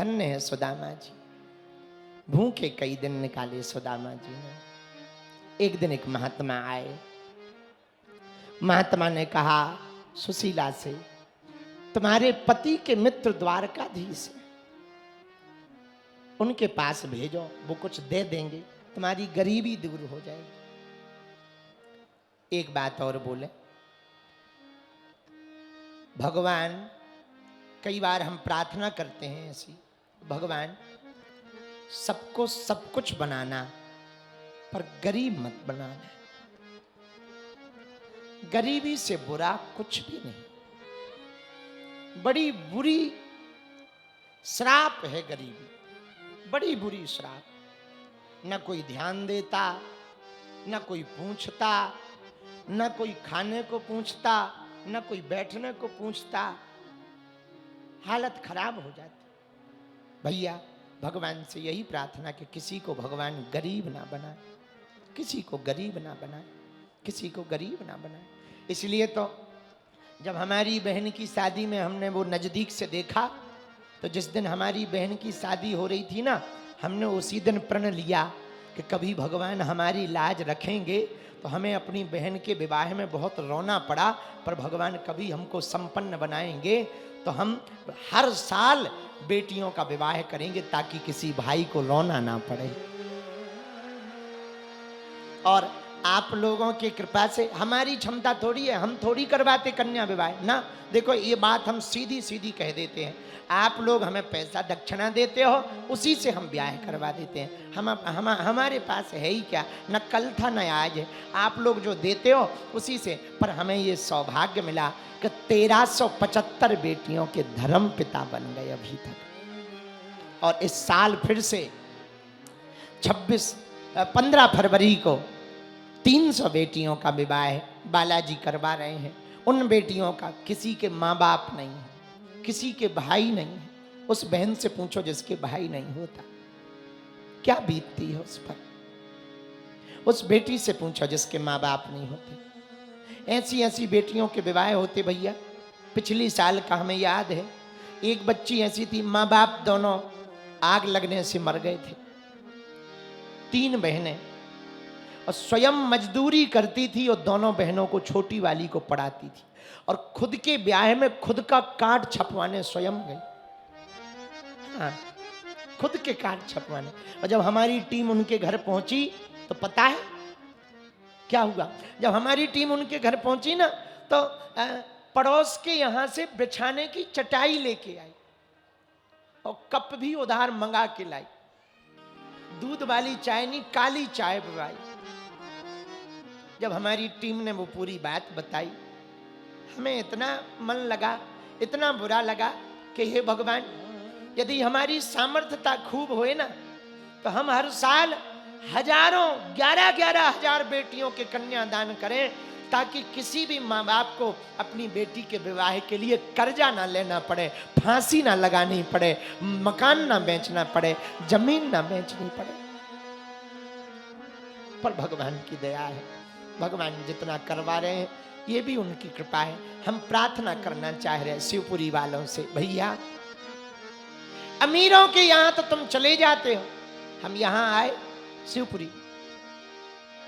धन्य है सुदामा जी। भूखे कई दिन निकाले सुदामा जी ने। एक दिन एक महात्मा आए। महात्मा ने कहा सुशीला से, तुम्हारे पति के मित्र द्वारकाधीश हैं, उनके पास भेजो, वो कुछ दे देंगे, तुम्हारी गरीबी दूर हो जाएगी। एक बात और बोले, भगवान, कई बार हम प्रार्थना करते हैं ऐसी, भगवान सबको सब कुछ बनाना पर गरीब मत बनाना। गरीबी से बुरा कुछ भी नहीं। बड़ी बुरी श्राप है गरीबी, बड़ी बुरी श्राप। न कोई ध्यान देता, न कोई पूछता, न कोई खाने को पूछता, न कोई बैठने को पूछता। हालत खराब हो जाती। भैया भगवान से यही प्रार्थना कि किसी को भगवान गरीब ना बनाए, किसी को गरीब ना बनाए, किसी को गरीब ना बनाए। इसलिए तो जब हमारी बहन की शादी में हमने वो नजदीक से देखा, तो जिस दिन हमारी बहन की शादी हो रही थी ना, हमने उसी दिन प्रण लिया कि कभी भगवान हमारी लाज रखेंगे तो हमें अपनी बहन के विवाह में बहुत रोना पड़ा, पर भगवान कभी हमको संपन्न बनाएंगे तो हम हर साल बेटियों का विवाह करेंगे ताकि किसी भाई को रोना ना पड़े। और आप लोगों की कृपा से, हमारी क्षमता थोड़ी है, हम थोड़ी करवाते कन्या विवाह ना। देखो ये बात हम सीधी सीधी कह देते हैं, आप लोग हमें पैसा दक्षिणा देते हो, उसी से हम ब्याह करवा देते हैं। हमारे पास है ही क्या, न कल था न आज है। आप लोग जो देते हो उसी से। पर हमें ये सौभाग्य मिला कि 1375 बेटियों के धर्म पिता बन गए अभी तक। और इस साल फिर से 15 फरवरी को 300 बेटियों का विवाह बालाजी करवा रहे हैं। उन बेटियों का किसी के माँ बाप नहीं है, किसी के भाई नहीं है। उस बहन से पूछो जिसके भाई नहीं होता, क्या बीतती है उस पर। उस बेटी से पूछो जिसके माँ बाप नहीं होते। ऐसी ऐसी बेटियों के विवाह होते भैया। पिछली साल का हमें याद है, एक बच्ची ऐसी थी, माँ बाप दोनों आग लगने से मर गए थे। 3 बहनें, और स्वयं मजदूरी करती थी और दोनों बहनों को, छोटी वाली को पढ़ाती थी। और खुद के ब्याह में खुद का कार्ड छपवाने स्वयं गई। हाँ, खुद के कार्ड छपवाने। और जब हमारी टीम उनके घर पहुंची तो पता है क्या हुआ। जब हमारी टीम उनके घर पहुंची ना, तो पड़ोस के यहां से बिछाने की चटाई लेके आई और कप भी उधार मंगा के लाई। दूध वाली चाय नहीं, काली चाय पिलाई। जब हमारी टीम ने वो पूरी बात बताई, हमें इतना मन लगा, इतना बुरा लगा कि हे भगवान, यदि हमारी सामर्थ्यता खूब होए ना, तो हम हर साल हजारों 11-11 हजार बेटियों के कन्यादान करें, ताकि किसी भी माँ बाप को अपनी बेटी के विवाह के लिए कर्जा ना लेना पड़े, फांसी ना लगानी पड़े, मकान ना बेचना पड़े, जमीन ना बेचनी पड़े। पर भगवान की दया है, भगवान जितना करवा रहे हैं ये भी उनकी कृपा है। हम प्रार्थना करना चाह रहे हैं शिवपुरी वालों से, भैया अमीरों के यहां तो तुम चले जाते हो, हम यहां आए शिवपुरी।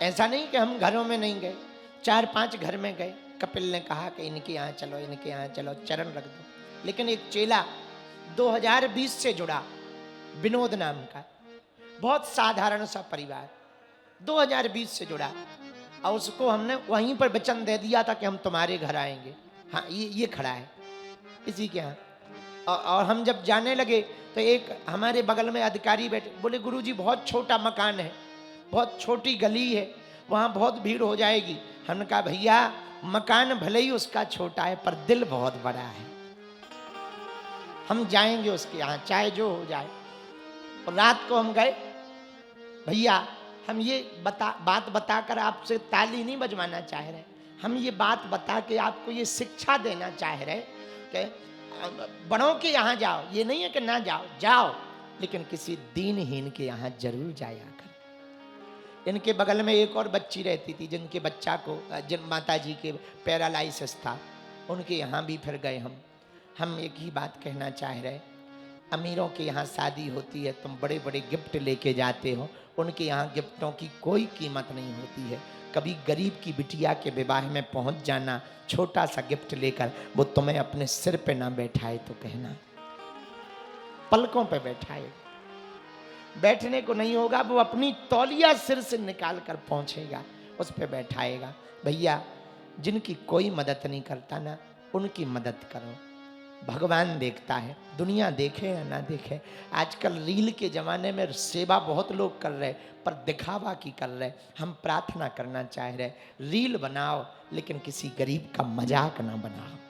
ऐसा नहीं कि हम घरों में नहीं गए, 4-5 घर में गए। कपिल ने कहा कि इनके यहाँ चलो, इनके यहाँ चलो, चरण रख दो। लेकिन एक चेला 2020 से जुड़ा, विनोद नाम का, बहुत साधारण सा परिवार, 2020 से जुड़ा, और उसको हमने वहीं पर वचन दे दिया था कि हम तुम्हारे घर आएंगे। हाँ, ये खड़ा है इसी के यहाँ। और हम जब जाने लगे तो एक हमारे बगल में अधिकारी बैठे, बोले गुरुजी बहुत छोटा मकान है, बहुत छोटी गली है, वहाँ बहुत भीड़ हो जाएगी। हमने कहा भैया मकान भले ही उसका छोटा है पर दिल बहुत बड़ा है, हम जाएंगे उसके यहाँ चाहे जो हो जाए। और रात को हम गए। भैया हम ये बात बताकर आपसे ताली नहीं बजवाना चाह रहे, हम ये बात बता के आपको ये शिक्षा देना चाह रहे कि बड़ों के यहाँ जाओ, ये नहीं है कि ना जाओ, जाओ, लेकिन किसी दीनहीन के यहाँ जरूर जाया कर। इनके बगल में एक और बच्ची रहती थी जिनके बच्चा को, जिन माता जी के पैरालाइसिस था, उनके यहाँ भी फिर गए हम एक ही बात कहना चाह रहे अमीरों के यहाँ शादी होती है, तुम बड़े बड़े गिफ्ट लेके जाते हो, उनके यहाँ गिफ्टों की कोई कीमत नहीं होती है। कभी गरीब की बिटिया के विवाह में पहुंच जाना, छोटा सा गिफ्ट लेकर, वो तुम्हें अपने सिर पे ना बैठाए तो कहना, पलकों पे बैठाए। बैठने को नहीं होगा, वो अपनी तौलिया सिर से निकाल कर पहुंचेगा, उस पे बैठाएगा। भैया, जिनकी कोई मदद नहीं करता ना, उनकी मदद करो। भगवान देखता है, दुनिया देखे या ना देखे। आजकल रील के ज़माने में सेवा बहुत लोग कर रहे, पर दिखावा की कर रहे। हम प्रार्थना करना चाह रहे, रील बनाओ लेकिन किसी गरीब का मजाक ना बनाओ।